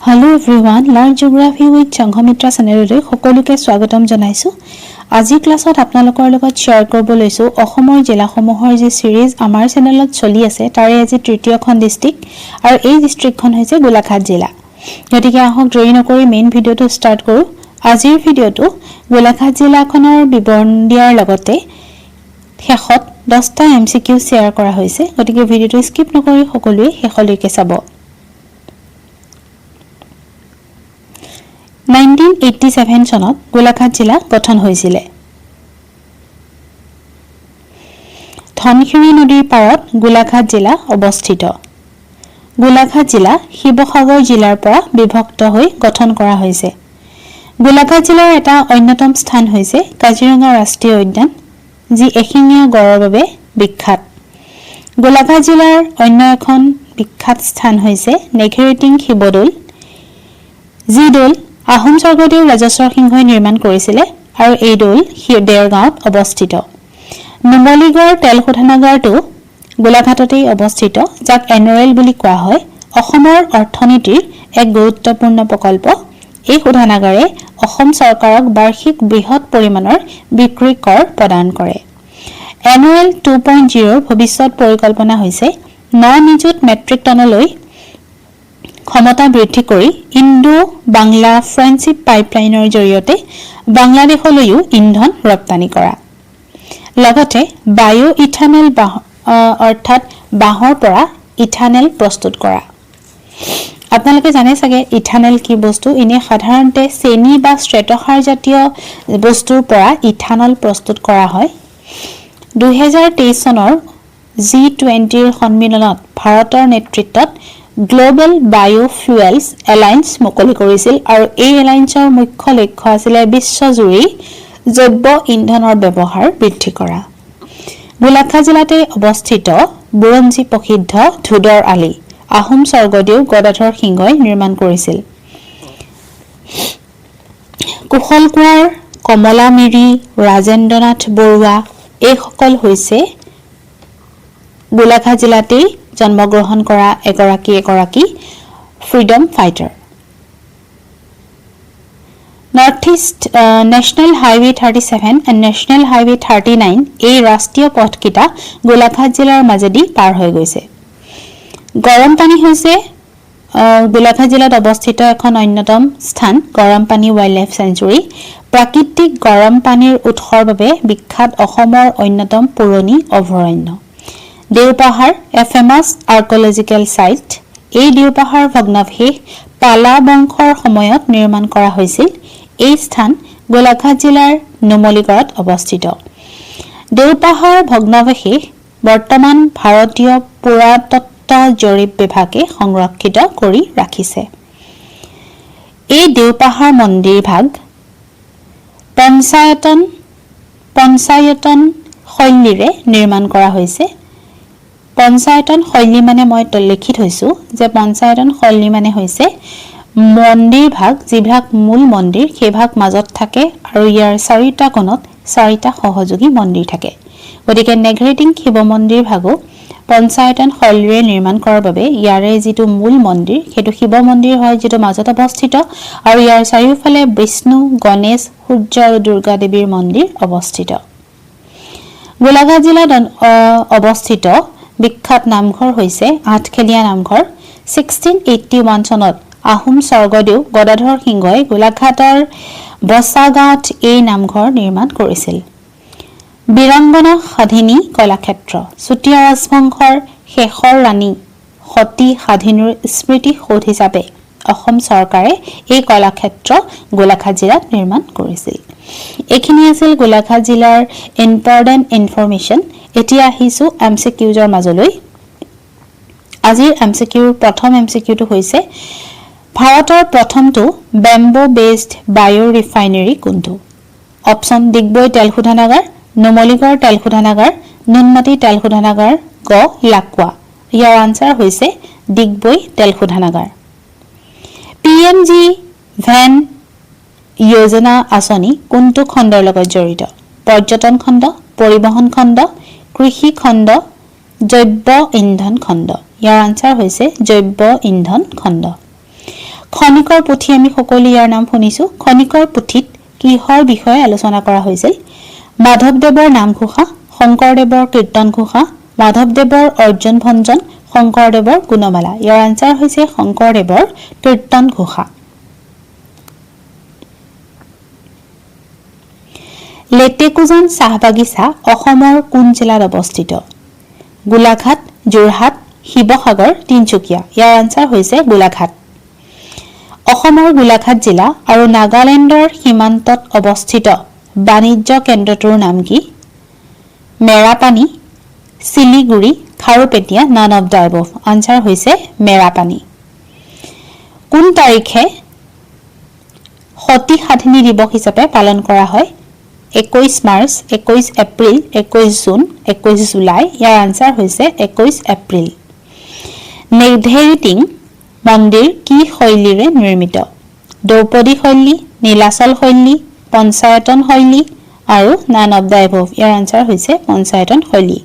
Hello everyone, Learn Geography with Changhomitra চেনেললৈ সকলোকে স্বাগতম জনাইছো। আজি ক্লাছত আপোনালোকৰ লগত শেয়াৰ কৰিব লৈছো অসমৰ জিলাসমূহৰ যে সিৰিজ আমাৰ চেনেলত চলি আছে তাৰে আজি তৃতীয়খন ডিস্ট্ৰিক্ট আৰু এই ডিস্ট্ৰিক্টখন হৈছে গোলাঘাট জিলা। গতিকে আহক দেৰি নকৰি মেইন ভিডিওটো ষ্টাৰ্ট কৰো। আজিৰ ভিডিওটো গোলাঘাট জিলাখনৰ বিৱৰণ দিয়াৰ লগতে শেষত 10টা MCQ শেয়াৰ কৰা হৈছে। গতিকে ভিডিওটো স্কিপ নকৰি সকলোৱে শেষলৈকে চাব। 1987 চনত গোলাঘাট জিলা গঠন হৈছিল। ধনশিৰি নদীৰ পাৰত গোলাঘাট জিলা অৱস্থিত। গোলাঘাট জিলা শিৱসাগৰ জিলাৰ পৰা বিভক্ত হৈ গঠন কৰা হৈছে। গোলাঘাট জিলাৰ এটা অন্যতম স্থান হৈছে কাজিৰঙা ৰাষ্ট্ৰীয় উদ্যান, যি এশিঙীয়া গড়ৰ বাবে বিখ্যাত। গোলাঘাট জিলাৰ অন্য এখন বিখ্যাত স্থান হৈছে নেঘেৰিটিং শিৱদৌল, যি দৌল আহোম স্বৰ্গদেউ ৰাজেশ্বৰ সিংহই নিৰ্মাণ কৰিছিল আৰু এই দৌল দেৰগাঁৱত অৱস্থিত। নুমলীগড় তেল শোধনাগাৰটো গোলাঘাটতেই অৱস্থিত, যাক এনৰেল বুলি কোৱা হয়। অসমৰ অৰ্থনীতিৰ এক গুৰুত্বপূৰ্ণ প্ৰকল্প। এই শোধনাগাৰে অসম চৰকাৰক বাৰ্ষিক বৃহৎ পৰিমাণৰ বিক্ৰী কৰ প্ৰদান কৰে। এনৰেল 2.0 ভৱিষ্যত পৰিকল্পনা হৈছে 9 নিযুত মেট্ৰিক টনলৈ ক্ষমতা বৃদ্ধি কৰি ইণ্ডো বাংলা ফ্ৰেণ্ডশ্বিপ পাইপলাইনৰ জৰিয়তে বাংলাদেশলৈও ইন্ধন ৰপ্তানি কৰা, লগতে বায়ো ইথানেল অৰ্থাৎ বাঁহৰ পৰা ইথানেল প্ৰস্তুত কৰা। আপোনালোকে জানে চাগে ইথানেল কি বস্তু। ইনে সাধাৰণতে চেনি বা শ্বেতসাৰ জাতীয় বস্তুৰ পৰা ইথানল প্ৰস্তুত কৰা হয়। 2023 চনৰ G20 সন্মিলনত ভাৰতৰ নেতৃত্বত গ্লোবেল বায়োফুয়েলছ এলায়েন্স মুকলি কৰিছিল আৰু এই এলায়েন্সৰ মুখ্য লক্ষ্য আছিল বিশ্বজুৰি জৈৱ ইন্ধনৰ ব্যৱহাৰ বৃদ্ধি কৰা। গোলাঘাট জিলাতে অৱস্থিত বুৰঞ্জী প্ৰসিদ্ধ ধুদৰ আলি আহোম স্বৰ্গদেউ গদাধৰ সিংহই নিৰ্মাণ কৰিছিল। কুশল কোঁৱৰ, কমলা মিৰি, ৰাজেন্দ্ৰনাথ বৰুৱা এইসকল হৈছে গোলাঘাট জিলাতেই জন্মগ্ৰহণ কৰা এগৰাকী freedom fighter. North east national highway 37 and national highway 39 এই ৰাষ্ট্ৰীয় পথকেইটা গোলাঘাট জিলাৰ মাজেদি পাৰ হৈ গৈছে। গৰমপানী হৈছে গোলাঘাট জিলাত অৱস্থিত এখন অন্যতম স্থান। গৰমপানী ৱাইল্ড লাইফ চেঞ্চুৰী প্ৰাকৃতিক গৰম পানীৰ উৎসৰ বাবে বিখ্যাত অসমৰ অন্যতম পুৰণি অভয়াৰণ্য। দেওপাহাৰ এ ফেমাছ আৰ্কলজিকেল সাইট। এই দেওপাহাৰ ভগ্নাৱশেষ পালা বংশৰ সময়ত নিৰ্মাণ কৰা হৈছিল। এই স্থান গোলাঘাট জিলাৰ নুমলীগড়ত অৱস্থিত। দেওপাহাৰ ভগ্নাৱশেষ বৰ্তমান ভাৰতীয় পুৰাতত্ত্ব জৰীপ বিভাগে সংৰক্ষিত কৰি ৰাখিছে। এই দেওপাহাৰ মন্দিৰ ভাগ পঞ্চায়তন শৈলীৰে নিৰ্মাণ কৰা হৈছে। পঞ্চায়তন শৈলী মানে মই লিখি থৈছো যে পঞ্চায়তন শৈলী মানে হৈছে মন্দিৰ ভাগ, যিভাগ মূল মন্দিৰ সেইভাগ মাজত থাকে আৰু ইয়াৰ চাৰিটা কোণত চাৰিটা সহযোগী মন্দিৰ থাকে। গতিকে নেঘেৰিটিং শিৱ মন্দিৰ ভাগো পঞ্চায়তন শৈলীৰে নিৰ্মাণ কৰাৰ বাবে ইয়াৰে যিটো মূল মন্দিৰ সেইটো শিৱ মন্দিৰ হয়, যিটো মাজত অৱস্থিত আৰু ইয়াৰ চাৰিওফালে বিষ্ণু, গণেশ, সূৰ্য আৰু দুৰ্গা দেৱীৰ মন্দিৰ অৱস্থিত। গোলাঘাট জিলাত অৱস্থিত বিখ্যাত নামঘৰ হৈছে আঠখেলীয়া নামঘৰ। 1681 চনত আহোম স্বৰ্গদেউ গদাধৰ সিংহই গোলাঘাটৰ বচা গাঁৱত এই নামঘৰ নিৰ্মাণ কৰিছিল। বীৰাংগনা সাধিনী কলাক্ষেত্ৰ চুতীয়া ৰাজবংশৰ শেষৰ ৰাণী সতী সাধিনীৰ স্মৃতি সৌধ হিচাপে অসম চৰকাৰে এই কলাক্ষেত্ৰ গোলাঘাট জিলাত নিৰ্মাণ কৰিছিল। এইখিনি আছিল গোলাঘাট জিলাৰ ইম্পৰ্টেণ্ট ইনফৰমেশ্যন। এতিয়া আহিছো MCQৰ মাজলৈ। আজিৰ MCQৰ প্ৰথম MCQটো হৈছে ভাৰতৰ প্ৰথমটো বেম্বো বেছড বায়ো ৰিফাইনেৰী কোনটো? অপশ্যন ডিগবৈ তেল শোধনাগাৰ, নুমলীগড় তেল শোধনাগাৰ, নুনমাটি তেল শোধনাগাৰ, গ লাকুৱা। ইয়াৰ আনসাৰ হৈছে ডিগবৈ তেল শোধনাগাৰ। PMG ভেন যোজনা আঁচনি কোনটো খণ্ডৰ লগত জড়িত? পৰ্যটন খণ্ড, পৰিবহন খণ্ড, কৃষি খণ্ড, জৈৱ ইন্ধন খণ্ড। ইয়াৰ আনসাৰ হৈছে জৈৱ ইন্ধন খণ্ড। খনিকৰ পুথি আমি সকলো ইয়াৰ নাম শুনিছো খনিকৰ পুথিত কিহৰ বিষয়ে আলোচনা কৰা হৈছিল মাধৱদেৱৰ নামঘোষা শংকৰদেৱৰ কীৰ্তনঘোষা মাধৱদেৱৰ অৰ্জুন ভঞ্জন শংকৰদেৱৰ গুণমালা ইয়াৰ আনসাৰ হৈছে শংকৰদেৱৰ কীৰ্তনঘোষা লেটেকুজন চাহ বাগিচা অসমৰ কোন জিলাত অৱস্থিত গোলাঘাট যোৰহাট শিৱসাগৰ তিনচুকীয়া ইয়াৰ আনসাৰ হৈছে গোলাঘাট অসমৰ গোলাঘাট জিলা আৰু নাগালেণ্ডৰ সীমান্তত অৱস্থিত বাণিজ্য কেন্দ্ৰটোৰ নাম কি Merapani Siliguri Kharupetia none of the above answer হৈছে মেৰাপানী কোন তাৰিখে সতী সাধিনী দিৱস হিচাপে পালন কৰা হয় 21 মাৰ্চ 21 এপ্ৰিল 21 জুন 21 জুলাই ইয়াৰ আনসাৰ হৈছে 21 এপ্ৰিল নেঘেৰিটিং মন্দিৰ কি শৈলীৰে নিৰ্মিত দ্ৰৌপদী শৈলী নীলাচল শৈলী পঞ্চায়তন শৈলী আৰু none of the above year answer হৈছে পঞ্চায়তন শৈলী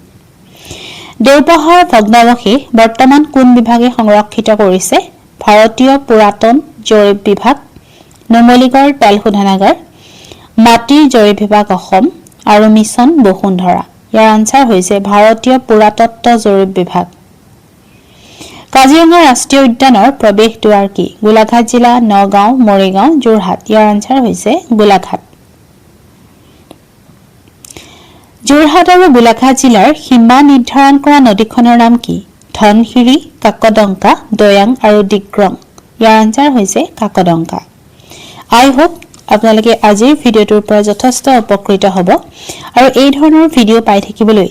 দেওপাহাৰ ভগ্নাৱশেষ বৰ্তমান কোন বিভাগে সংৰক্ষিত কৰিছে ভাৰতীয় পুৰাতন জৰীপ বিভাগ নুমলীগড় তেল শোধনাগাৰ মাটিৰ জৰীপ বিভাগ অসম আৰু মিছন বসুন্ধৰা ইয়াৰ আনসাৰ হৈছে ভাৰতীয় পুৰাতত্ত্ব জৰীপ বিভাগ কাজিৰঙা ৰাষ্ট্ৰীয় উদ্যানৰ প্ৰৱেশ দুৱাৰ কি গোলাঘাট জিলা নগাঁও মৰিগাঁও যোৰহাট ইয়াৰ আনসাৰ হৈছে গোলাঘাট যোৰহাট আৰু গোলাঘাট জিলাৰ সীমা নিৰ্ধাৰণ কৰা নদীখনৰ নাম কি ধনশিৰি কাকডংকা দয়াং আৰু ডিক্ৰং ইয়াৰ আনসাৰ হৈছে কাকডংকা আই হোপ আপোনালোকে আজিৰ ভিডিওটোৰ পৰা যথেষ্ট উপকৃত হ'ব আৰু এই ধৰণৰ ভিডিও পাই থাকিবলৈ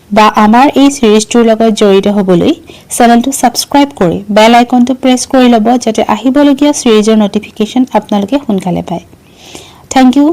বা আমাৰ এই সিৰিজটোৰ লগত জড়িত হ'বলৈ চেনেলটো সাবস্ক্ৰাইব কৰি বেল আইকনটো প্ৰেছ কৰি ল'ব যাতে আহিবলগীয়া সিৰিজৰ নটিফিকেশন আপোনালোকে সোনকালে পায় থ্যাংক ইউ